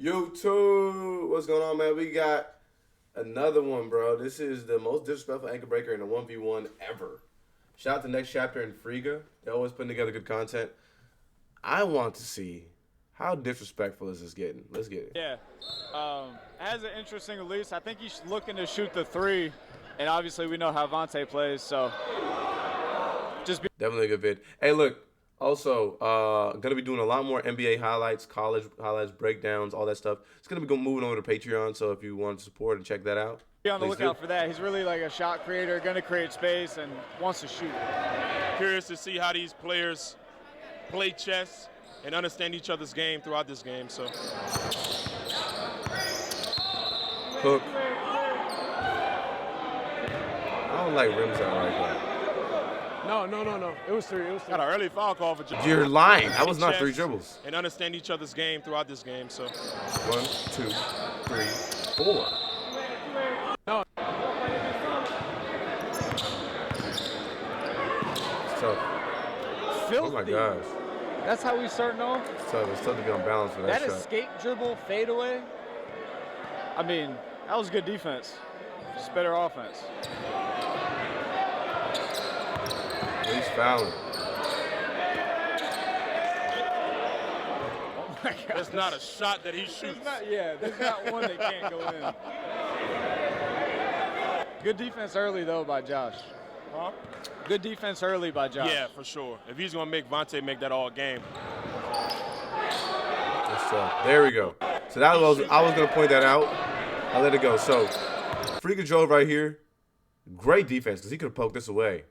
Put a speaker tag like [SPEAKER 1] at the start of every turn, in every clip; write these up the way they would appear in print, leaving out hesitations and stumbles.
[SPEAKER 1] YouTube, what's going on, man? We got another one, bro. This is the most disrespectful ankle breaker in a 1v1 ever. Shout out to Next Chapter and Friga. They're always putting together good content. I want to see how disrespectful is this getting. Let's get it.
[SPEAKER 2] Yeah. Has an interesting release. I think he's looking to shoot the three, and obviously we know how Vontae plays, so just be
[SPEAKER 1] Definitely a good vid. Hey, look. Also, going to be doing a lot more NBA highlights, college highlights, breakdowns, all that stuff. It's going to be moving over to Patreon, so if you want to support and check that out,
[SPEAKER 2] on the lookout for that. He's really like a shot creator, going to create space, and wants to shoot.
[SPEAKER 3] Curious to see how these players play chess and understand each other's game throughout this game. So,
[SPEAKER 1] Hook. I don't like rims out right now.
[SPEAKER 4] No. It was three.
[SPEAKER 3] got an early foul call for Josh.
[SPEAKER 1] You're lying. That was not 3 dribbles.
[SPEAKER 3] And understand each other's game throughout this game. So,
[SPEAKER 1] 1, 2, 3, 4.
[SPEAKER 4] No.
[SPEAKER 1] It's tough.
[SPEAKER 2] Filthy.
[SPEAKER 1] Oh my gosh.
[SPEAKER 2] That's how we starting off?
[SPEAKER 1] It's tough. It's tough to be on balance for that
[SPEAKER 2] That
[SPEAKER 1] shot.
[SPEAKER 2] escape dribble fadeaway. I mean, that was good defense. Just better offense.
[SPEAKER 1] He's fouling.
[SPEAKER 2] Oh my God.
[SPEAKER 3] that's not a shot that he shoots.
[SPEAKER 2] There's not one that can't go in. Good defense early, though, by Josh.
[SPEAKER 3] Huh?
[SPEAKER 2] Good defense early by Josh.
[SPEAKER 3] Yeah, for sure. If he's going to make Vontae make that all game.
[SPEAKER 1] That's tough. There we go. So that was I was going to point that out. I let it go. So, Friga drove right here. Great defense because he could have poked this away.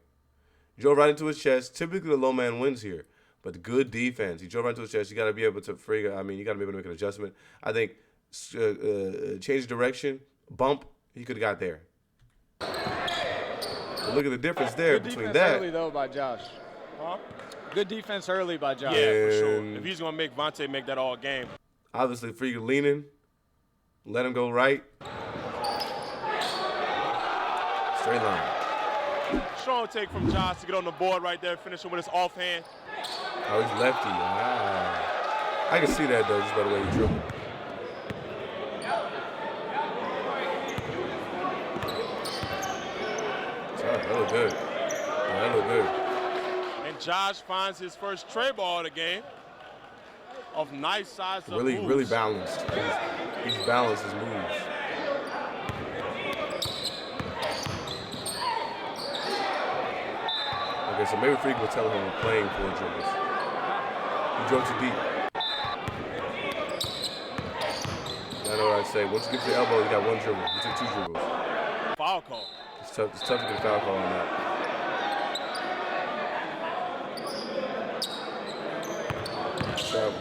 [SPEAKER 1] Drove right into his chest. Typically, the low man wins here. But good defense. He drove right into his chest. You got to be able to, Friga, I mean, you got to be able to make an adjustment. I think change direction, bump, he could have got there. But look at the difference there
[SPEAKER 2] Good
[SPEAKER 1] between
[SPEAKER 2] defense
[SPEAKER 1] that.
[SPEAKER 2] early, though, by Josh.
[SPEAKER 3] Huh?
[SPEAKER 2] Good defense early by Josh.
[SPEAKER 3] Yeah, for sure.
[SPEAKER 1] And
[SPEAKER 3] If he's going to make Vontae make that all game.
[SPEAKER 1] obviously, Friga leaning. Let him go right. Straight line.
[SPEAKER 3] Strong take from Josh to get on the board right there, finishing with his offhand.
[SPEAKER 1] Oh, he's lefty. Ah. I can see that, though, just by the way he dribbled. That looked good. Yeah, that looked good.
[SPEAKER 3] And Josh finds his first tray ball of the game of nice size of
[SPEAKER 1] Really,
[SPEAKER 3] moves.
[SPEAKER 1] really balanced. He's balanced his moves. Okay, so maybe Friga will tell him we're playing 4 dribbles. He drove too deep. I know what I say. Once you get to the elbow, you got 1 dribble. You took 2 dribbles.
[SPEAKER 3] Foul call.
[SPEAKER 1] It's tough to get a foul call on that. So,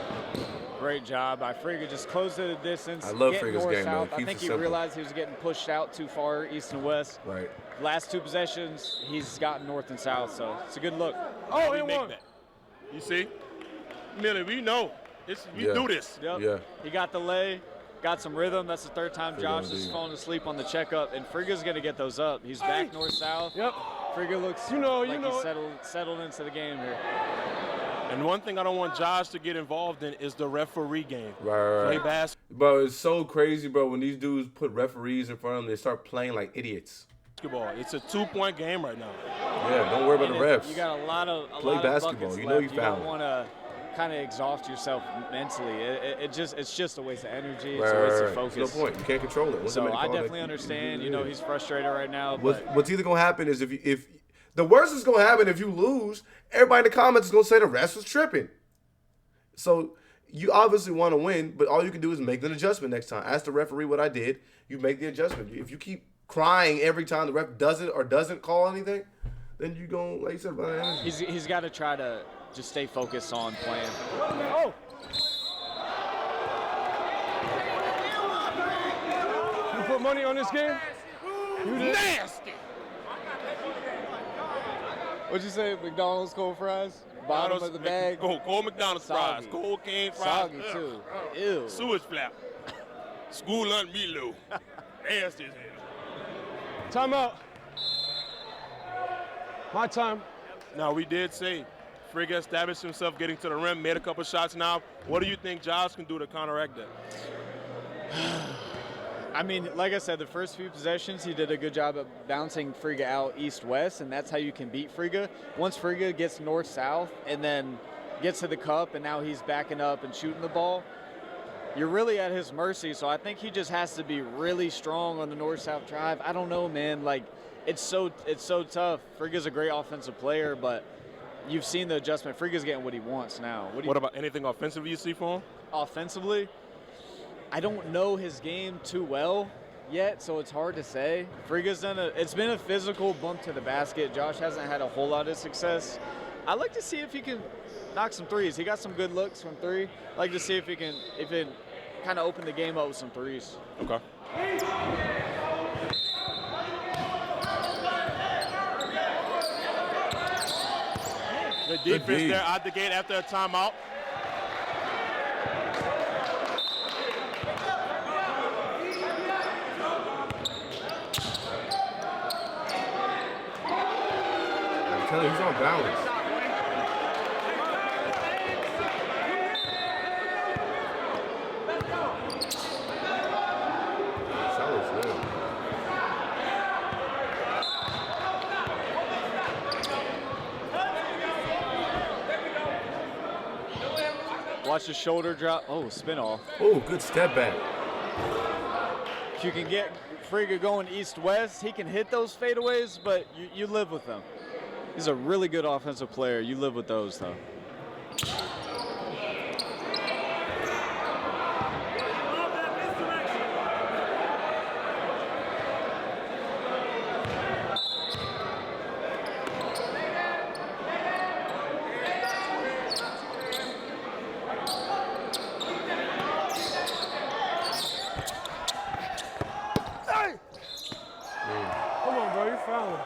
[SPEAKER 2] Great job by Friga. Just closed the distance.
[SPEAKER 1] I love
[SPEAKER 2] getting
[SPEAKER 1] Friga's
[SPEAKER 2] north,
[SPEAKER 1] game, man.
[SPEAKER 2] south. I
[SPEAKER 1] Keeps
[SPEAKER 2] think
[SPEAKER 1] it
[SPEAKER 2] he
[SPEAKER 1] simple.
[SPEAKER 2] realized he was getting pushed out too far, east and west.
[SPEAKER 1] right.
[SPEAKER 2] Last 2 possessions, he's gotten north and south, so it's a good look.
[SPEAKER 3] Oh,
[SPEAKER 4] and
[SPEAKER 3] we make
[SPEAKER 4] one.
[SPEAKER 3] that. You see? Millie, we know. We
[SPEAKER 1] Yeah.
[SPEAKER 3] do this.
[SPEAKER 2] Yep.
[SPEAKER 1] Yeah.
[SPEAKER 2] He got the lay, got some rhythm. That's the 3rd time
[SPEAKER 1] Friga
[SPEAKER 2] Josh is
[SPEAKER 1] indeed.
[SPEAKER 2] falling asleep on the checkup, and Friga's going to get those up. He's back north-south.
[SPEAKER 4] Yep.
[SPEAKER 2] Friga looks
[SPEAKER 4] You know
[SPEAKER 2] like he's
[SPEAKER 4] it.
[SPEAKER 2] settled into the game here.
[SPEAKER 3] And one thing I don't want Josh to get involved in is the referee game.
[SPEAKER 1] Right.
[SPEAKER 3] Play basketball.
[SPEAKER 1] Bro, it's so crazy, bro. When these dudes put referees in front of them, they start playing like idiots.
[SPEAKER 3] It's a 2-point game right now.
[SPEAKER 1] Yeah, don't worry about the
[SPEAKER 2] And
[SPEAKER 1] refs.
[SPEAKER 2] You got a lot of
[SPEAKER 1] Play basketball.
[SPEAKER 2] buckets
[SPEAKER 1] You know
[SPEAKER 2] left.
[SPEAKER 1] you fouled.
[SPEAKER 2] don't want to kind of exhaust yourself mentally. It's just a waste of energy.
[SPEAKER 1] Right,
[SPEAKER 2] It's a waste of
[SPEAKER 1] right.
[SPEAKER 2] focus.
[SPEAKER 1] There's no point. You can't control it. Once they
[SPEAKER 2] So
[SPEAKER 1] make a
[SPEAKER 2] I
[SPEAKER 1] call, they-
[SPEAKER 2] definitely understand. You know, he's frustrated right now. But
[SPEAKER 1] What's either gonna happen is if the worst is gonna happen if you lose, everybody in the comments is gonna say the refs was tripping. So you obviously want to win, but all you can do is make an adjustment next time. Ask the referee what I did. You make the adjustment. If you keep crying every time the ref does it or doesn't call anything, then you go, like you said, about energy.
[SPEAKER 2] he's got to try to just stay focused on playing.
[SPEAKER 4] Oh. You put money on this game? You did?
[SPEAKER 3] Nasty.
[SPEAKER 2] What'd you say? McDonald's cold fries? Bottom of the bag?
[SPEAKER 3] Cold McDonald's fries.
[SPEAKER 2] Soggy.
[SPEAKER 3] Cold cane fries.
[SPEAKER 2] Soggy
[SPEAKER 3] Ugh.
[SPEAKER 2] too. Ew.
[SPEAKER 3] Sewage flap. School lunch meatloaf. Nasty as hell.
[SPEAKER 4] Timeout. My time.
[SPEAKER 3] Now, we did say Friga established himself getting to the rim, made a couple shots now. What do you think Josh can do to counteract that?
[SPEAKER 2] I mean, like I said, the first few possessions, he did a good job of bouncing Friga out east-west, and that's how you can beat Friga. Once Friga gets north-south and then gets to the cup, and now he's backing up and shooting the ball, you're really at his mercy. So I think he just has to be really strong on the north-south drive. I don't know, man. Like, it's so tough. Friga's a great offensive player, but you've seen the adjustment. Friga's getting what he wants now.
[SPEAKER 3] What about anything offensively you see for him?
[SPEAKER 2] Offensively, I don't know his game too well yet, so it's hard to say. Friga's it's been a physical bump to the basket. Josh hasn't had a whole lot of success. I'd like to see if he can knock some threes. He got some good looks from three. I'd like to see if it kind of open the game up with some threes.
[SPEAKER 3] Okay. The defense there out the gate after a timeout.
[SPEAKER 1] He's on balance. Solid's good.
[SPEAKER 2] Watch the shoulder drop. Oh, spin off.
[SPEAKER 1] Oh, good step back.
[SPEAKER 2] If you can get Friga going east-west, he can hit those fadeaways, but you live with them. He's a really good offensive player. You live with those, though.
[SPEAKER 4] Come on, bro. You're fouling.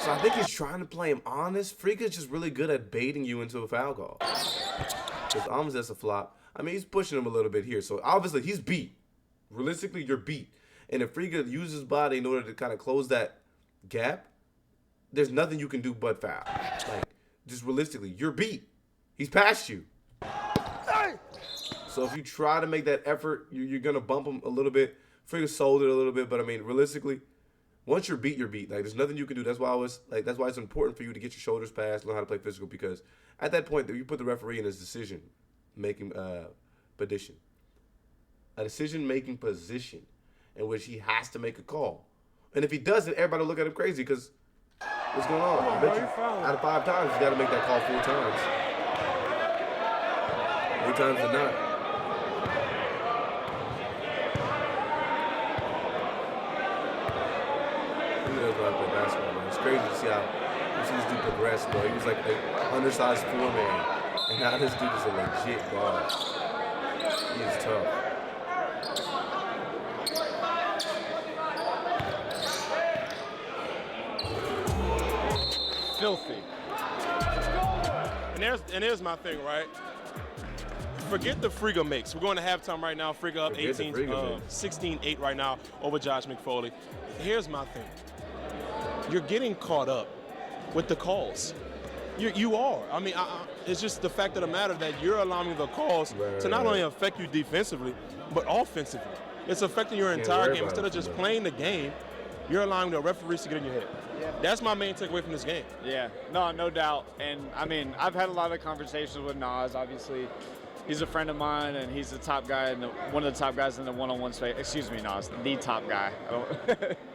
[SPEAKER 1] I think he's trying to play him honest. Friga's just really good at baiting you into a foul call. Because almost that's a flop. I mean, he's pushing him a little bit here. So obviously he's beat. Realistically, you're beat. And if Friga uses his body in order to kind of close that gap, there's nothing you can do but foul. Like, just realistically, you're beat. He's past you. So if you try to make that effort, you're going to bump him a little bit. Friga sold it a little bit, but I mean, realistically, once you're beat, you're beat. Like, there's nothing you can do. That's why that's why it's important for you to get your shoulders past, learn how to play physical, because at that point, you put the referee in his decision-making position. A decision-making position in which he has to make a call. And if he doesn't, everybody will look at him crazy because what's going on? I bet you out of 5 times, you got to make that call 4 times. 4 times or not. It's crazy to see how you see this dude progress, bro. He was like an undersized 4-man, and now this dude is a legit guard. He is tough.
[SPEAKER 2] Filthy.
[SPEAKER 3] And there's my thing, right? Forget the Friga makes. We're going to halftime right now. Friga up 16-8 right now over Josh McFoley. Here's my thing. You're getting caught up with the calls. You are. I mean, it's just the fact of the matter that you're allowing the calls to not only affect you defensively, but offensively. It's affecting your entire game. Instead of just playing the game, you're allowing the referees to get in your head. Yeah. That's my main takeaway from this game.
[SPEAKER 2] Yeah, no doubt. And, I mean, I've had a lot of conversations with Nas, obviously. He's a friend of mine, and he's the top guy, and one of the top guys in the one-on-one space. Excuse me, Nas, the top guy.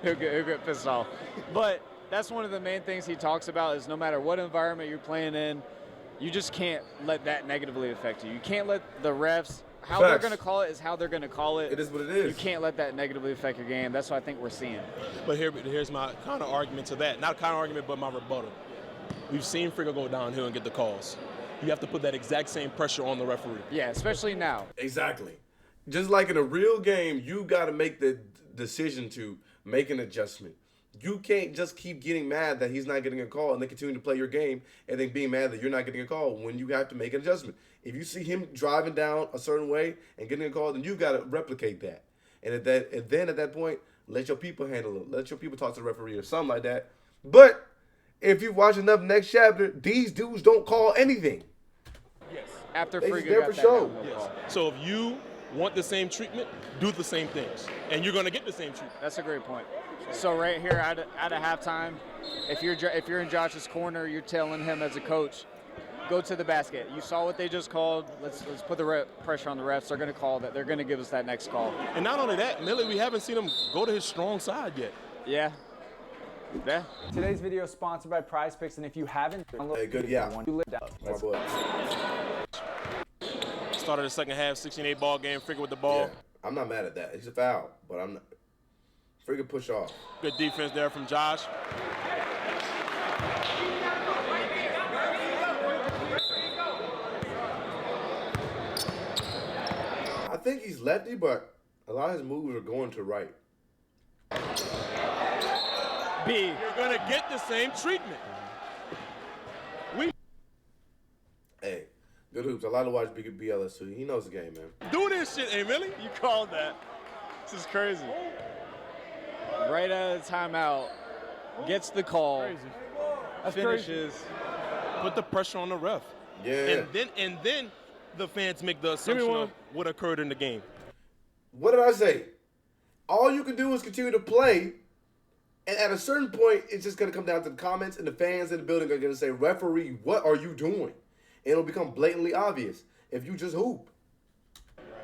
[SPEAKER 2] He'll get pissed off. But that's one of the main things he talks about is no matter what environment you're playing in, you just can't let that negatively affect you. You can't let the refs, how they're going to call it is how they're going to call it.
[SPEAKER 1] It is what it is.
[SPEAKER 2] You can't let that negatively affect your game. That's what I think we're seeing.
[SPEAKER 3] But here's my counter-argument to that. Not counter-argument, but my rebuttal. We've seen Friga go downhill and get the calls. You have to put that exact same pressure on the referee.
[SPEAKER 2] Yeah, especially now.
[SPEAKER 1] Exactly. Just like in a real game, you got to make the decision to make an adjustment. You can't just keep getting mad that he's not getting a call and then continue to play your game and then being mad that you're not getting a call when you have to make an adjustment. If you see him driving down a certain way and getting a call, then you got to replicate that. And then at that point, let your people handle it. Let your people talk to the referee or something like that. But if you watch enough Next Chapter, these dudes don't call anything.
[SPEAKER 3] Yes.
[SPEAKER 2] After
[SPEAKER 1] They just
[SPEAKER 2] Friga
[SPEAKER 1] there
[SPEAKER 2] got
[SPEAKER 1] for
[SPEAKER 2] that
[SPEAKER 1] show.
[SPEAKER 2] downhill
[SPEAKER 3] Yes.
[SPEAKER 2] call.
[SPEAKER 3] So if you want the same treatment, do the same things, and you're going to get the same treatment.
[SPEAKER 2] That's a great point. So right here at a halftime, if you're in Josh's corner, you're telling him as a coach, go to the basket. You saw what they just called. Let's put the pressure on the refs. They're going to call that. They're going to give us that next call.
[SPEAKER 3] And not only that, Millie, we haven't seen him go to his strong side yet.
[SPEAKER 2] Yeah. Yeah.
[SPEAKER 5] Today's video is sponsored by Prize Picks, and if you haven't, download
[SPEAKER 1] Hey, good, yeah.
[SPEAKER 5] you live down.
[SPEAKER 1] My boy.
[SPEAKER 3] Started the second half, 16-8 ball game. Friga with the ball.
[SPEAKER 1] Yeah, I'm not mad at that. It's a foul, but I'm not. Friga push off.
[SPEAKER 3] Good defense there from Josh.
[SPEAKER 1] I think he's lefty, but a lot of his moves are going to right.
[SPEAKER 2] B.
[SPEAKER 3] You're going to get the same treatment.
[SPEAKER 1] Hey, good hoops. I like to watch Big BLS too. He knows the game, man.
[SPEAKER 3] Do this shit, hey, Millie.
[SPEAKER 2] You called that. This is crazy. Right out of timeout, gets the call,
[SPEAKER 4] Crazy. That's
[SPEAKER 2] finishes.
[SPEAKER 3] Put the pressure on the ref.
[SPEAKER 1] Yeah.
[SPEAKER 3] And then the fans make the assumption
[SPEAKER 4] one.
[SPEAKER 3] of what occurred in the game.
[SPEAKER 1] What did I say? All you can do is continue to play, and at a certain point, it's just going to come down to the comments, and the fans in the building are going to say, referee, what are you doing? And it'll become blatantly obvious if you just hoop.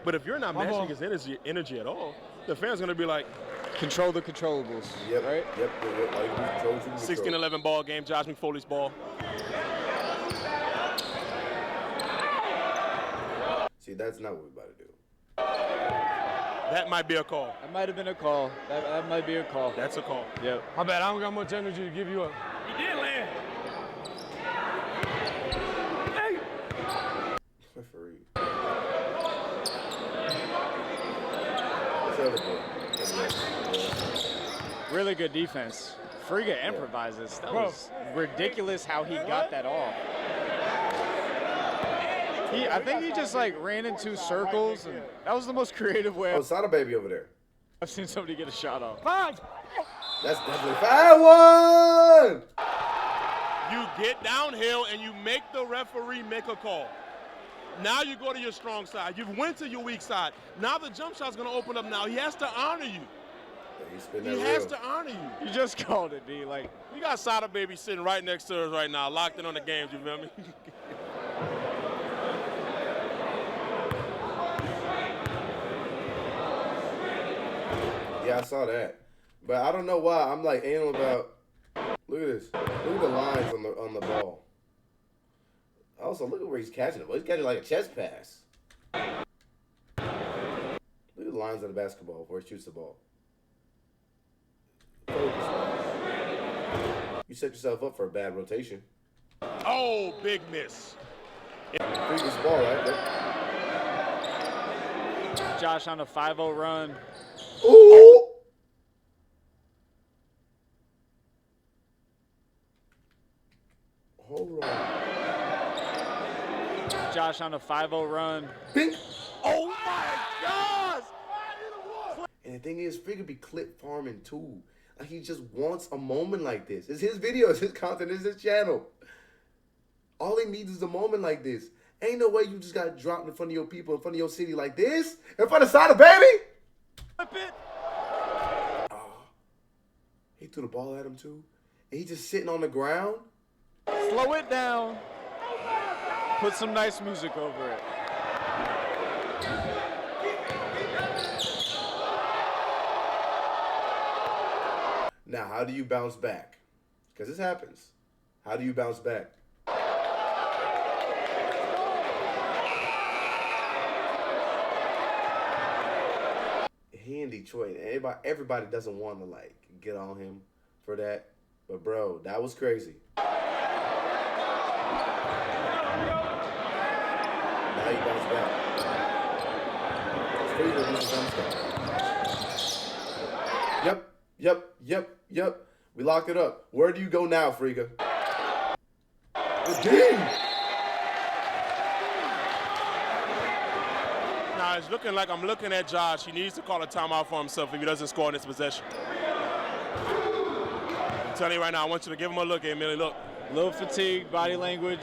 [SPEAKER 3] But if you're not matching his energy at all, the fans are going to be like,
[SPEAKER 2] Control the controllables.
[SPEAKER 1] Yep.
[SPEAKER 2] Right?
[SPEAKER 1] Yep. All you do is control what you control.
[SPEAKER 3] 16-11 ball game, Josh McFoley's ball.
[SPEAKER 1] See, that's not what we're about to do.
[SPEAKER 3] That might be a call.
[SPEAKER 2] That might have been a call. That might be a call.
[SPEAKER 3] That's a call.
[SPEAKER 2] Yep.
[SPEAKER 4] My bad. I don't got much energy to give you up.
[SPEAKER 3] He did land.
[SPEAKER 1] Referee. What's the other boy?
[SPEAKER 2] Really good defense. Friga improvises. That was ridiculous how he got that off. I think he just like ran in two circles, and that was the most creative way
[SPEAKER 1] Oh, Sada baby over there.
[SPEAKER 2] I've seen somebody get a shot off.
[SPEAKER 1] That's definitely 5-1.
[SPEAKER 3] You get downhill and you make the referee make a call. Now you go to your strong side. You've went to your weak side. Now the jump shot's going to open up now. He has to honor you. He has to honor you.
[SPEAKER 2] You just called it, B. Like,
[SPEAKER 3] We got Sada Baby sitting right next to us right now, locked in on the games, you feel me?
[SPEAKER 1] Yeah, I saw that. But I don't know why. I'm like anal about. Look at this. Look at the lines on the ball. Also, look at where he's catching it. Well, he's catching like a chest pass. Look at the lines of the basketball where he shoots the ball. Focus. You set yourself up for a bad rotation.
[SPEAKER 3] Oh, big miss.
[SPEAKER 1] Previous ball, right?
[SPEAKER 2] Josh on a 5-0 run.
[SPEAKER 1] Ooh! Hold on.
[SPEAKER 2] Josh on a 5-0 run.
[SPEAKER 1] Bing!
[SPEAKER 3] Oh, my gosh!
[SPEAKER 1] And the thing is, Friga be clip farming too. Like he just wants a moment like this. It's his video, it's his content, it's his channel. All he needs is a moment like this. Ain't no way you just got dropped in front of your people, in front of your city like this, in front of Sada Baby. He threw the ball at him too, and he just sitting on the ground.
[SPEAKER 2] Slow it down. Put some nice music over it.
[SPEAKER 1] Now, how do you bounce back? Because this happens. How do you bounce back? He in Detroit. Everybody doesn't want to like get on him for that. But bro, that was crazy. Now he bounce back. It's crazy to do some stuff. Yep. We locked it up. Where do you go now, Friga? Again.
[SPEAKER 3] Nah, it's looking like I'm looking at Josh. He needs to call a timeout for himself if he doesn't score in this possession. telling you right now, I want you to give him a look, Emily. Look.
[SPEAKER 2] A little fatigued, body language,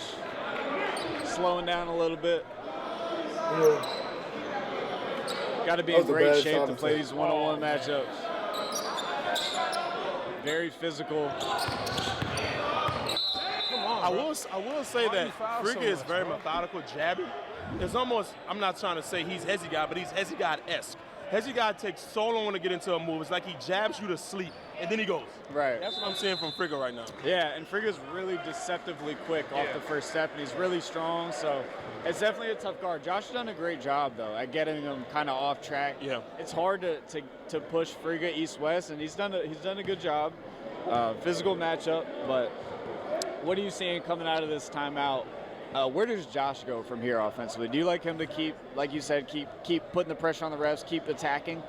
[SPEAKER 2] slowing down a little bit. Got to be in great shape to play these one-on-one matchups. Very physical.
[SPEAKER 3] I will say that Friga is very methodical jabbing. It's almost, I'm not trying to say he's Hezzy-God, but he's Hezzy-God-esque. Hezzy-God takes so long to get into a move. It's like he jabs you to sleep, and then he goes.
[SPEAKER 2] Right.
[SPEAKER 3] That's what I'm seeing from Friga right now.
[SPEAKER 2] Yeah, and Friga's really deceptively quick off the first step, and he's really strong, so it's definitely a tough guard. Josh has done a great job, though, at getting him kind of off track.
[SPEAKER 3] Yeah.
[SPEAKER 2] It's hard to push Friga east-west, and he's done a good job. Physical matchup, but what are you seeing coming out of this timeout? Where does Josh go from here offensively? Do you like him to keep, like you said, keep putting the pressure on the refs, keep attacking?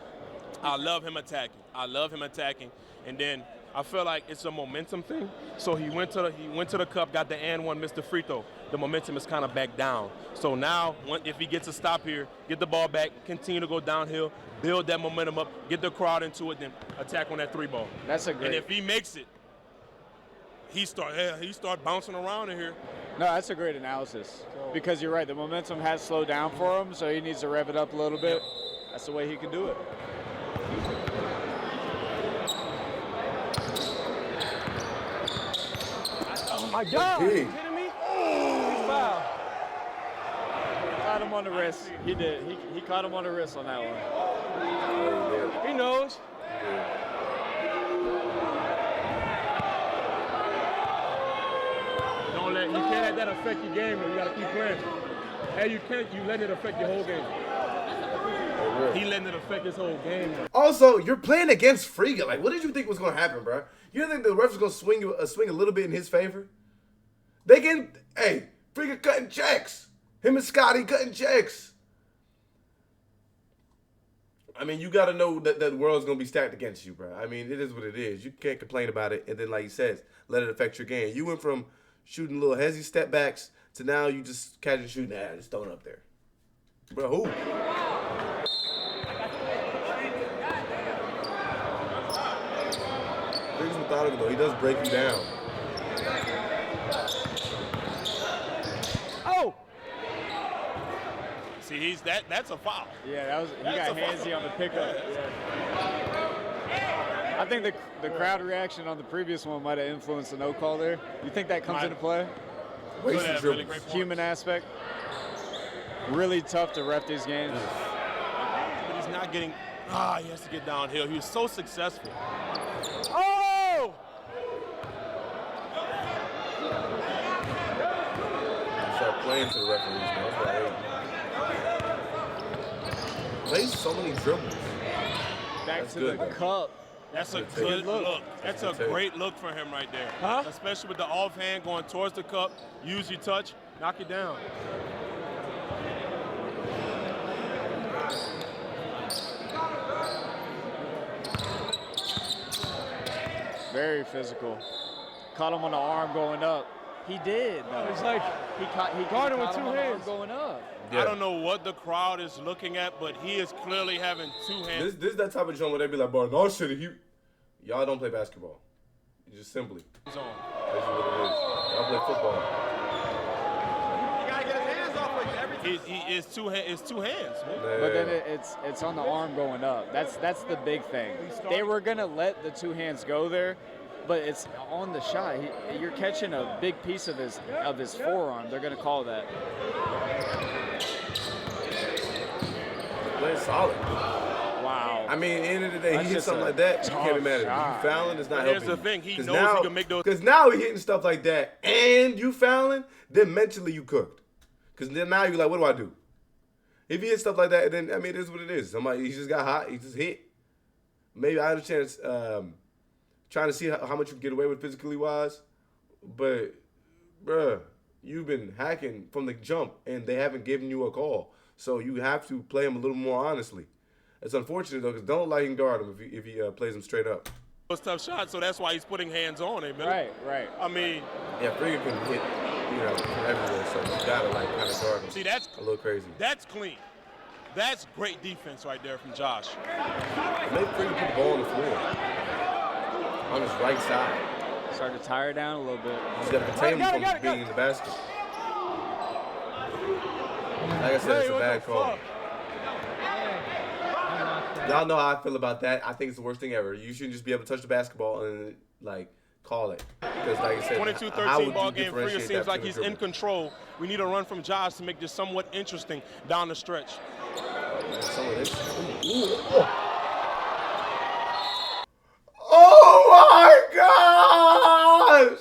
[SPEAKER 3] I love him attacking. And then I feel like it's a momentum thing. So he went to the cup, got the and one, missed the free throw. The momentum is kind of back down. So now, if he gets a stop here, get the ball back, continue to go downhill, build that momentum up, get the crowd into it, then attack on that three ball.
[SPEAKER 2] That's a great.
[SPEAKER 3] And if he makes it, he start bouncing around in here.
[SPEAKER 2] No, that's a great analysis because you're right. The momentum has slowed down for him, so he needs to rev it up a little bit. That's the way he can do it.
[SPEAKER 4] Oh my God! Are you kidding me? Foul.
[SPEAKER 2] Caught him on the wrist. He did. He caught him on the wrist on that one.
[SPEAKER 4] He knows. You can't let that affect your game, though. You gotta keep playing. Hey, you let it affect your whole game. He letting it affect his whole game.
[SPEAKER 1] Also, you're playing against Friga. Like, what did you think was gonna happen, bro? You didn't think the refs was gonna swing a little bit in his favor? Friga cutting checks. Him and Scotty cutting checks. I mean, you gotta know that the world's gonna be stacked against you, bro. I mean, it is what it is. You can't complain about it, and then, like he says, let it affect your game. You went from shooting little hezzy step backs to now you just casually shooting, just throwing up there. Bro, who? Friga's methodical, though. He does break you down.
[SPEAKER 4] Oh!
[SPEAKER 3] See, that's a foul.
[SPEAKER 2] Yeah, he got handsy on the pickup. Yeah. I think the crowd reaction on the previous one might have influenced the no call there. You think that comes into play?
[SPEAKER 3] Really great
[SPEAKER 2] Human aspect. Really tough to ref these games.
[SPEAKER 3] But he's not getting. He has to get downhill. He was so successful.
[SPEAKER 4] Oh!
[SPEAKER 1] Start playing to the referees, man. That's what I hate. Plays so many dribbles.
[SPEAKER 2] Back to the cup.
[SPEAKER 3] That's a good look. That's a great look for him right there.
[SPEAKER 4] Huh?
[SPEAKER 3] Especially with the offhand going towards the cup. Use your touch, knock it down.
[SPEAKER 2] Very physical. Caught him on the arm going up. He did, though.
[SPEAKER 4] It's like
[SPEAKER 2] he
[SPEAKER 4] guarded with
[SPEAKER 2] caught him
[SPEAKER 4] two
[SPEAKER 2] on the arm
[SPEAKER 4] hands.
[SPEAKER 2] going up.
[SPEAKER 1] Yeah.
[SPEAKER 3] I don't know what the crowd is looking at, but he is clearly having two hands.
[SPEAKER 1] This is that type of joint where they be like, bro, no shit. Y'all don't play basketball. You just simply.
[SPEAKER 3] On.
[SPEAKER 1] That's what it is. Y'all play football.
[SPEAKER 6] You gotta get his hands off like everything.
[SPEAKER 3] It's two hands, man.
[SPEAKER 1] Man.
[SPEAKER 2] But then it's on the arm going up. That's the big thing. They were gonna let the two hands go there, but it's on the shot. You're catching a big piece of his forearm. They're gonna call that.
[SPEAKER 1] Playing solid.
[SPEAKER 2] Wow.
[SPEAKER 1] I mean, at the end of the day,
[SPEAKER 2] That's
[SPEAKER 1] he hit
[SPEAKER 2] just
[SPEAKER 1] something
[SPEAKER 2] a
[SPEAKER 1] like that. You
[SPEAKER 2] tough
[SPEAKER 1] can't be mad at him.
[SPEAKER 2] shot.
[SPEAKER 1] You fouling, it's not
[SPEAKER 3] But
[SPEAKER 1] helping.
[SPEAKER 3] here's the thing, he
[SPEAKER 1] Cause
[SPEAKER 3] knows
[SPEAKER 1] now,
[SPEAKER 3] he can make those-
[SPEAKER 1] Because now he hitting stuff like that, and you fouling, then mentally you cooked. Because then now you're like, what do I do? If he hits stuff like that, then, I mean, it is what it is. Somebody, he just got hot, he just hit. Maybe I understand trying to see how much you can get away with physically wise, but, bruh, you've been hacking from the jump, and they haven't given you a call. So you have to play him a little more honestly. It's unfortunate, though, because don't let him guard him if he plays him straight up.
[SPEAKER 3] Those tough shots, so that's why he's putting hands on him, man.
[SPEAKER 2] Right.
[SPEAKER 3] I mean,
[SPEAKER 1] Yeah, Friga can hit, from everywhere, so you gotta, kind of guard him.
[SPEAKER 3] see, that's
[SPEAKER 1] A little crazy.
[SPEAKER 3] That's clean. That's great defense right there from Josh.
[SPEAKER 1] Make Friga put the ball on the floor. On his right side.
[SPEAKER 2] Start to tire down a little bit.
[SPEAKER 1] You just gotta contain him from being in the basket. Like I said, it's a bad call. Y'all know how I feel about that. I think it's the worst thing ever. You shouldn't just be able to touch the basketball and like call it. Because like I said,
[SPEAKER 3] 22-13 ball game. Friga seems like he's in control. We need a run from Josh to make this somewhat interesting down the stretch.
[SPEAKER 1] Oh my gosh!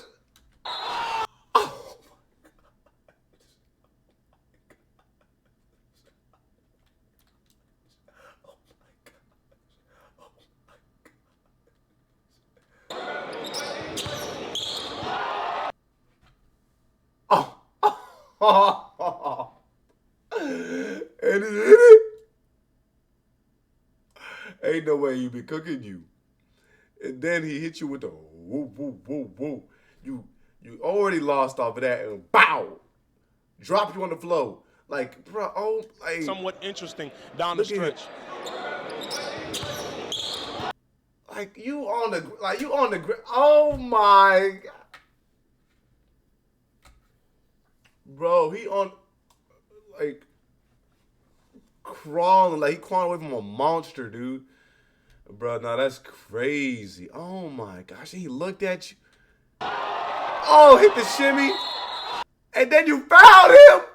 [SPEAKER 1] Oh. And it's in it. Ain't no way he be cooking you. And then he hit you with the whoop, whoop, whoop, whoop. You already lost off of that and bow. Drop you on the floor. Like, bro, oh, like.
[SPEAKER 3] Somewhat interesting down the stretch.
[SPEAKER 1] Like, you on the, oh my God. Bro, he on, like, crawling. Like, he crawling away from a monster, dude. Bro, nah, that's crazy. Oh, my gosh. He looked at you. Oh, hit the shimmy. And then you fouled him.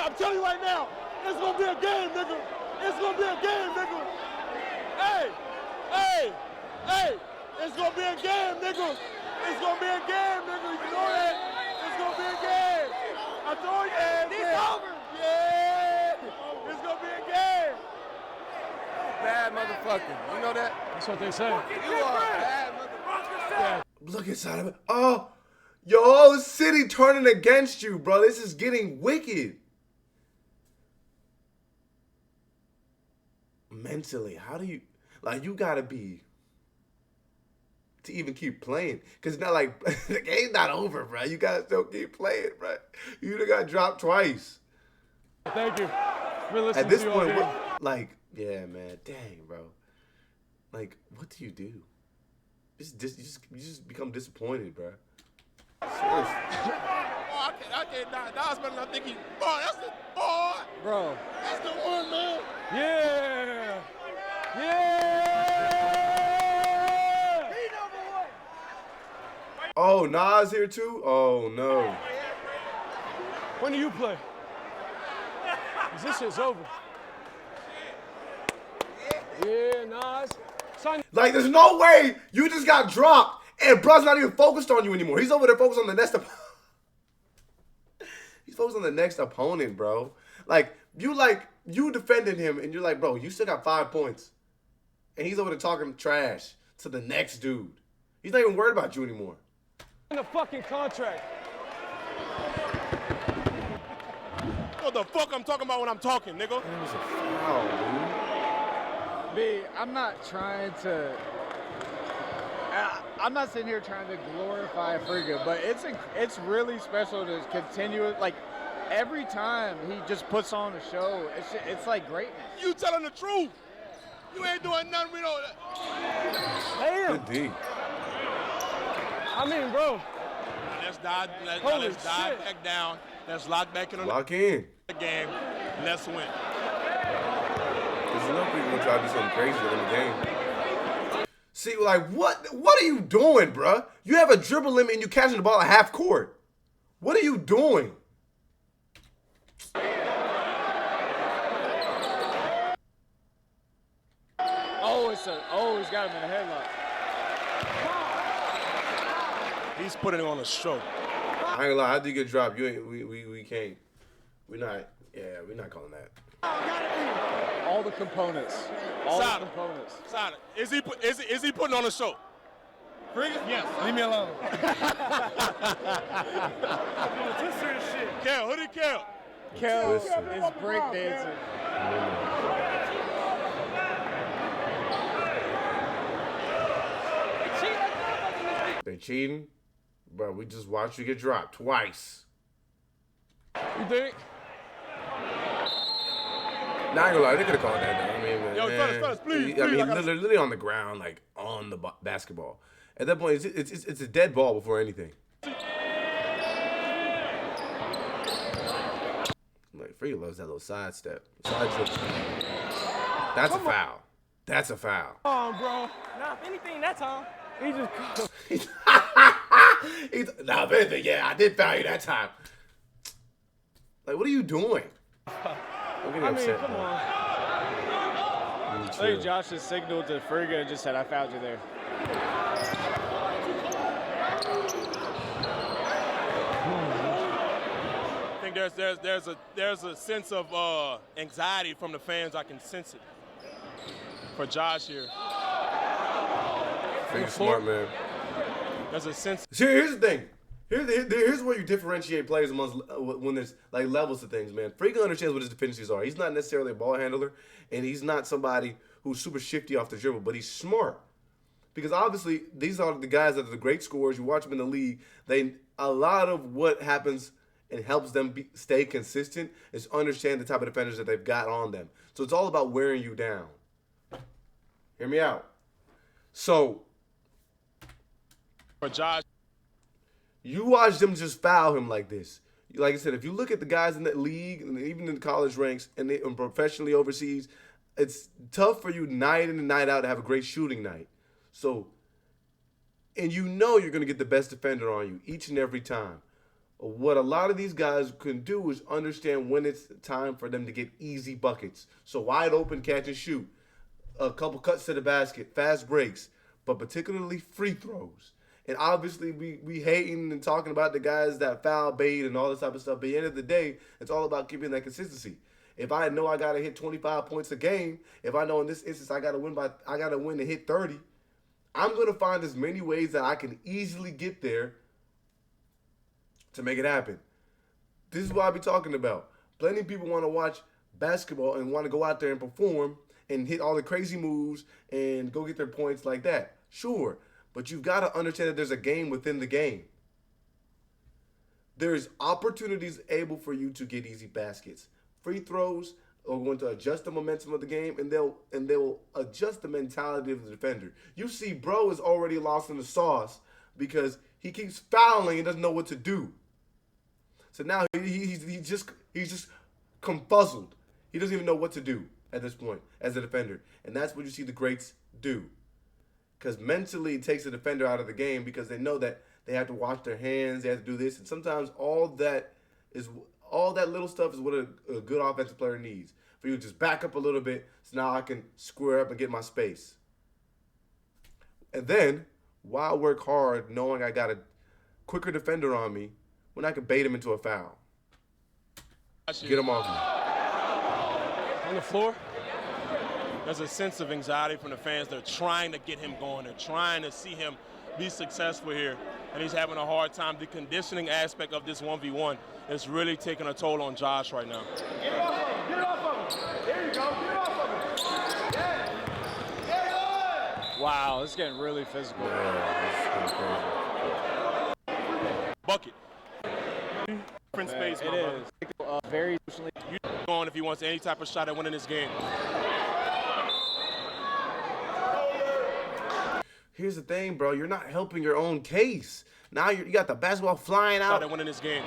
[SPEAKER 4] I'm telling you right now, it's gonna be a game, nigga. It's gonna be a game, nigga. Hey, it's gonna be a game, nigga. It's gonna be a game, nigga. You know that? It's gonna be a game. I told you. It's over. Yeah. It's gonna be a game.
[SPEAKER 6] Bad motherfucker. You know that?
[SPEAKER 4] That's what they say.
[SPEAKER 6] You are a bad motherfucker.
[SPEAKER 4] Yeah.
[SPEAKER 1] Look inside of it. Oh, your whole city turning against you, bro. This is getting wicked. Mentally, how do you, like, you gotta be to even keep playing, because it's not like the game's not over, bro. You gotta still keep playing, bro. You done got dropped twice.
[SPEAKER 4] Thank you.
[SPEAKER 1] At this point, like, yeah, man, dang, bro. Like, what do? You just become disappointed, bro. Seriously.
[SPEAKER 3] Oh, I can't. Nas better not think he. Boy, that's the boy.
[SPEAKER 2] Bro.
[SPEAKER 3] That's the one, man.
[SPEAKER 4] Yeah.
[SPEAKER 1] Oh, Nas here too? Oh, no.
[SPEAKER 4] When do you play? 'Cause this shit's over. Yeah, Nas.
[SPEAKER 1] Like, there's no way you just got dropped and bruh's not even focused on you anymore. He's over there focused on the next opponent. He's focused on the next opponent, bro. Like, you defended him and you're like, bro, you still got 5 points. And he's over there talking trash to the next dude. He's not even worried about you anymore.
[SPEAKER 4] In the fucking contract.
[SPEAKER 3] What the fuck I'm talking about when I'm talking, nigga?
[SPEAKER 1] That was a foul, dude.
[SPEAKER 2] B, I'm not trying to. I'm not sitting here trying to glorify Friga, but it's really special to continue. Like, every time he just puts on a show, it's like greatness.
[SPEAKER 3] You telling the truth. You ain't doing nothing. We know that.
[SPEAKER 4] Damn.
[SPEAKER 1] Good D.
[SPEAKER 4] I mean, bro.
[SPEAKER 3] Let's dive back down. Let's lock back in on
[SPEAKER 1] Lock in.
[SPEAKER 3] the game. Let's win.
[SPEAKER 1] Because you know people gonna try to do something crazy in the game. See, like, what are you doing, bruh? You have a dribble limit and you catching the ball at half court. What are you doing?
[SPEAKER 2] He's got him in a headlock.
[SPEAKER 3] He's putting on a show.
[SPEAKER 1] I ain't gonna lie, how do you get dropped? You ain't, we can't. We're not calling that.
[SPEAKER 2] All the components.
[SPEAKER 3] Solid.
[SPEAKER 2] The components.
[SPEAKER 3] Solid. Is he putting on a show?
[SPEAKER 4] Friga? Yes. Leave me alone.
[SPEAKER 3] Kel, who did Kel?
[SPEAKER 2] Kel is breakdancing.
[SPEAKER 1] They cheating? Bro, we just watched you get dropped twice.
[SPEAKER 3] You think?
[SPEAKER 1] Nah, I ain't gonna lie, they could have called that though. I mean,
[SPEAKER 3] Yo, fellas, please,
[SPEAKER 1] I mean,
[SPEAKER 3] I gotta-
[SPEAKER 1] literally on the ground, like on the basketball. At that point, it's a dead ball before anything. Like Friga loves that little side step, side trip. That's a foul. That's a foul.
[SPEAKER 3] Come on, bro.
[SPEAKER 6] Nah, if anything, that time. He just.
[SPEAKER 1] Nah, if anything, yeah, I did foul you that time. Like, what are you doing? I'm getting upset,
[SPEAKER 6] come
[SPEAKER 1] bro.
[SPEAKER 6] on.
[SPEAKER 2] I think Josh just signaled to Friga and just said, I fouled you there.
[SPEAKER 3] I think there's a sense of anxiety from the fans. I can sense it for Josh here.
[SPEAKER 1] Friga's smart, man.
[SPEAKER 3] There's a sense.
[SPEAKER 1] See, here's the thing. Here's where you differentiate players amongst when there's like levels to things, man. Friga understands what his deficiencies are. He's not necessarily a ball handler, and he's not somebody who's super shifty off the dribble, but he's smart. Because obviously, these are the guys that are the great scorers. You watch them in the league. A lot of what happens and helps them stay consistent is understand the type of defenders that they've got on them. So it's all about wearing you down. Hear me out. So
[SPEAKER 3] For Josh.
[SPEAKER 1] you watch them just foul him like this. Like I said, if you look at the guys in that league, and even in the college ranks and professionally overseas, it's tough for you night in and night out to have a great shooting night. So, and you know you're going to get the best defender on you each and every time. What a lot of these guys can do is understand when it's time for them to get easy buckets. So wide open catch and shoot, a couple cuts to the basket, fast breaks, but particularly free throws. And obviously we hating and talking about the guys that foul bait and all this type of stuff. But at the end of the day, it's all about keeping that consistency. If I know I gotta hit 25 points a game, if I know in this instance I gotta win to hit 30, I'm gonna find as many ways that I can easily get there to make it happen. This is what I be talking about. Plenty of people want to watch basketball and want to go out there and perform and hit all the crazy moves and go get their points like that. Sure, but you've got to understand that there's a game within the game. There's opportunities able for you to get easy baskets. Free throws are going to adjust the momentum of the game, and they'll adjust the mentality of the defender. You see, bro is already lost in the sauce because he keeps fouling and doesn't know what to do. So now he's just confuzzled. He doesn't even know what to do at this point as a defender, and that's what you see the greats do. Because mentally, it takes the defender out of the game because they know that they have to watch their hands, they have to do this, and sometimes all that little stuff is what a good offensive player needs. For you to just back up a little bit, so now I can square up and get my space. And then, why work hard knowing I got a quicker defender on me when I can bait him into a foul? Get him off me.
[SPEAKER 3] On the floor, there's a sense of anxiety from the fans. They're trying to get him going. They're trying to see him be successful here, and he's having a hard time. The conditioning aspect of this 1v1 is really taking a toll on Josh right now.
[SPEAKER 4] Get it off of him. Get it off of him. There you go. Get it off of him. Yeah. Yeah.
[SPEAKER 2] Wow, this is getting really physical.
[SPEAKER 3] Bucket. Different space,
[SPEAKER 2] It
[SPEAKER 3] my brother.
[SPEAKER 2] is. Very emotionally.
[SPEAKER 3] You going if he wants any type of shot at winning this game.
[SPEAKER 1] Here's the thing, bro. You're not helping your own case. Now you got the basketball flying
[SPEAKER 3] Shot
[SPEAKER 1] out.
[SPEAKER 3] at winning this game.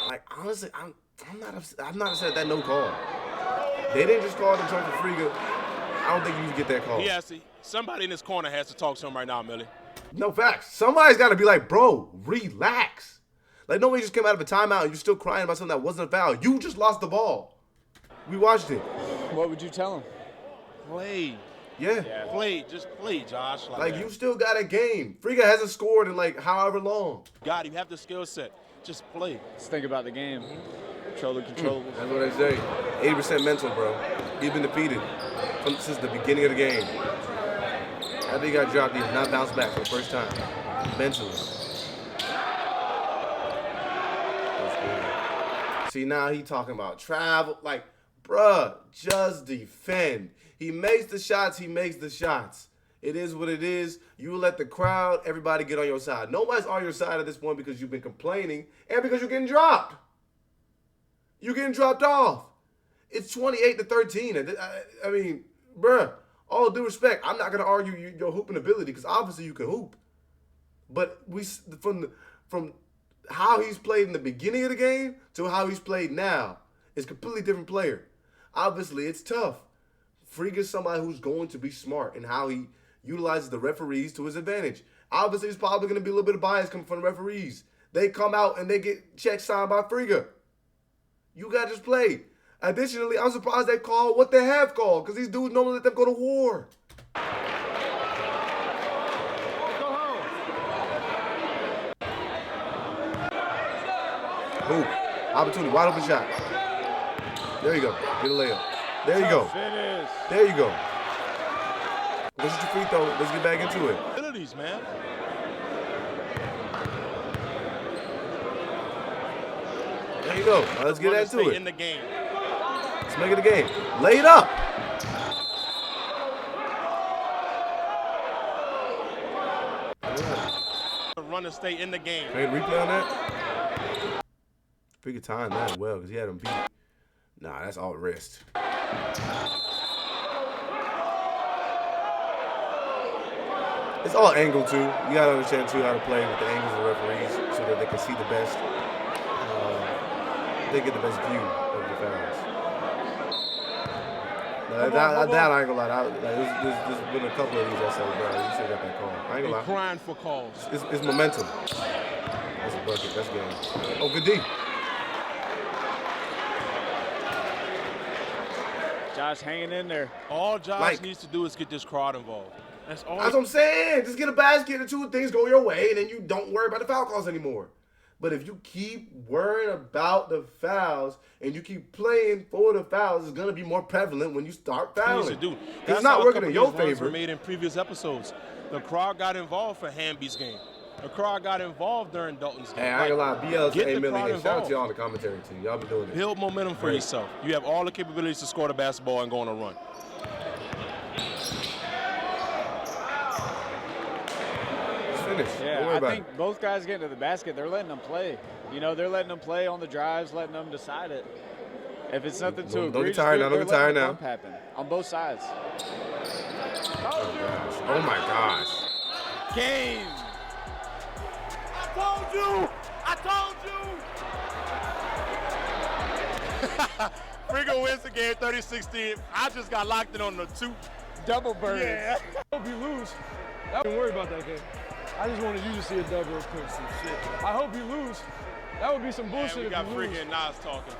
[SPEAKER 1] Like, honestly, I'm not upset at that no call. They didn't just call it in terms of Friga. I don't think you can get that call.
[SPEAKER 3] He has to. Somebody in this corner has to talk to him right now, Millie.
[SPEAKER 1] No facts. Somebody's got to be like, bro, relax. Like, nobody just came out of a timeout and you're still crying about something that wasn't a foul. You just lost the ball. We watched it.
[SPEAKER 2] What would you tell him?
[SPEAKER 3] Play.
[SPEAKER 1] Yeah.
[SPEAKER 3] Play. Just play, Josh.
[SPEAKER 1] Like,
[SPEAKER 3] that.
[SPEAKER 1] you still got a game. Friga hasn't scored in, like, however long.
[SPEAKER 3] God, you have the skill set. Just play.
[SPEAKER 2] Just think about the game. Control the controllables.
[SPEAKER 1] That's what I say. 80% mental, bro. He's been defeated since the beginning of the game. After he got dropped, he did not bounce back for the first time. Mentally. See, now he talking about travel. Like, bruh, just defend. He makes the shots, he makes the shots. It is what it is. You let the crowd, everybody get on your side. Nobody's on your side at this point because you've been complaining and because you're getting dropped. You're getting dropped off. It's 28-13. I mean, bruh, all due respect, I'm not gonna argue your hooping ability because obviously you can hoop. But from how he's played in the beginning of the game to how he's played now is a completely different player. Obviously, it's tough. Friga's somebody who's going to be smart in how he utilizes the referees to his advantage. Obviously, there's probably going to be a little bit of bias coming from the referees. They come out and they get checks signed by Friga. You got to just play. Additionally, I'm surprised they called what they have called because these dudes normally let them go to war. Ooh, opportunity, wide open shot. There you go. Get a layup. There you go.
[SPEAKER 2] Finish.
[SPEAKER 1] There you go. Let's get your free throw. Let's get back into it.
[SPEAKER 3] Abilities, man.
[SPEAKER 1] There you go. Now let's get into it.
[SPEAKER 3] In the game.
[SPEAKER 1] Let's make it a game. Lay it up.
[SPEAKER 3] Run and stay in the game.
[SPEAKER 1] Hey, replay on that. Figure time that well because he had him beat. Nah, that's all wrist. It's all angle too. You gotta understand too how to play with the angles of the referees so that they can see the best. They get the best view of the fouls. That I ain't gonna lie. There's been a couple of these I say, bro, you should have got that call. I ain't gonna lie.
[SPEAKER 3] Crying for calls.
[SPEAKER 1] It's momentum. That's a bucket. That's game. Oh, good D.
[SPEAKER 2] Josh hanging in there.
[SPEAKER 3] All Josh needs to do is get this crowd involved. That's all.
[SPEAKER 1] That's what I'm saying. Just get a basket and two things go your way, and then you don't worry about the foul calls anymore. But if you keep worrying about the fouls and you keep playing for the fouls, it's gonna be more prevalent when you start fouling. It's not working in your favor.
[SPEAKER 3] Were made in previous episodes. The crowd got involved for Hamby's game. The crowd got involved during Dalton's game.
[SPEAKER 1] Hey, I ain't gonna lie. BL's
[SPEAKER 3] Get
[SPEAKER 1] $8
[SPEAKER 3] the
[SPEAKER 1] million.
[SPEAKER 3] crowd
[SPEAKER 1] Shout out to
[SPEAKER 3] involved.
[SPEAKER 1] y'all on the commentary team. Y'all be doing it.
[SPEAKER 3] Build momentum for yourself. You have all the capabilities to score the basketball and go on a run.
[SPEAKER 1] It's finished. Don't worry
[SPEAKER 2] Yeah, I
[SPEAKER 1] about
[SPEAKER 2] think both guys getting to the basket, they're letting them play. You know, they're letting them play on the drives, letting them decide it. If it's nothing too
[SPEAKER 1] Don't get
[SPEAKER 2] egregious,
[SPEAKER 1] tired now. Don't
[SPEAKER 2] they're
[SPEAKER 1] get tired
[SPEAKER 2] letting the
[SPEAKER 1] now.
[SPEAKER 2] bump happen on both sides.
[SPEAKER 1] Oh my gosh.
[SPEAKER 2] Game.
[SPEAKER 4] I told you! I told you!
[SPEAKER 3] Friga wins the game 30-16. I just got locked in on the two.
[SPEAKER 2] Double birds.
[SPEAKER 4] Yeah. I hope you lose. I don't worry about that game. I just wanted you to see a double real quick. Some shit. I hope you lose. That would be some bullshit
[SPEAKER 3] We
[SPEAKER 4] if
[SPEAKER 3] got
[SPEAKER 4] you lose.
[SPEAKER 3] Friga and Nas talking.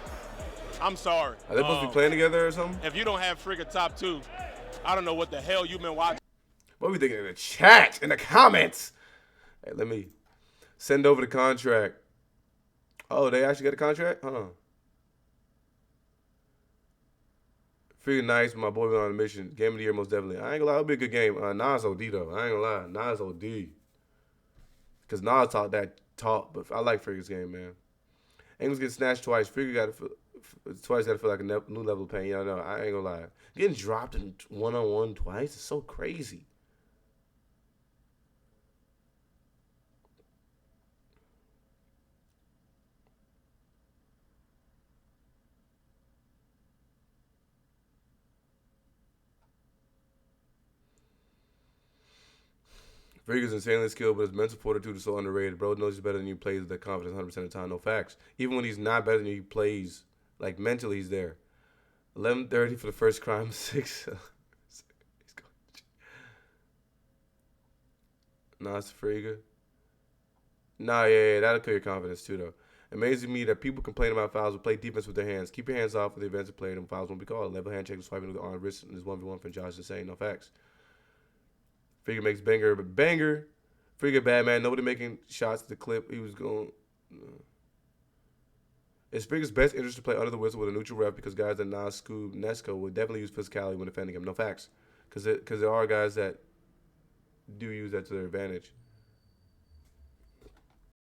[SPEAKER 3] I'm sorry.
[SPEAKER 1] Are they supposed to be playing together or something?
[SPEAKER 3] If you don't have Friga top two, I don't know what the hell you've been watching.
[SPEAKER 1] What are we thinking in the chat, in the comments? Hey, let me send over the contract. Oh, they actually got a contract? Huh. Freaking nice. My boy went on a mission. Game of the year, most definitely. I ain't gonna lie, it'll be a good game. Nas OD, though. I ain't gonna lie. Nas OD. Because Nas talked that talk, but I like Friga's game, man. Angles get snatched twice. Friga got to feel like a new level of pain. Yeah, I know. I ain't gonna lie. Getting dropped in one-on-one twice is so crazy. Friga's insanely skilled, but his mental fortitude is so underrated. Bro knows he's better than you, plays with that confidence 100% of the time. No facts. Even when he's not better than you, he plays, like, mentally he's there. 11:30 for the first crime, 6. Nah, it's Friga. Nah, yeah, that'll kill your confidence too, though. Amazing me that people complain about fouls but play defense with their hands. Keep your hands off for the events of play, and fouls won't be called. Level hand check with swiping with the arm, wrist, and this 1v1 for Josh insane. No facts. Friga makes banger, but banger. Friga bad man. Nobody making shots to the clip. He was going. It's Friga's best interest to play under the whistle with a neutral ref because guys that Nas, Scoob, Nesco would definitely use physicality when defending him. No facts, because there are guys that do use that to their advantage.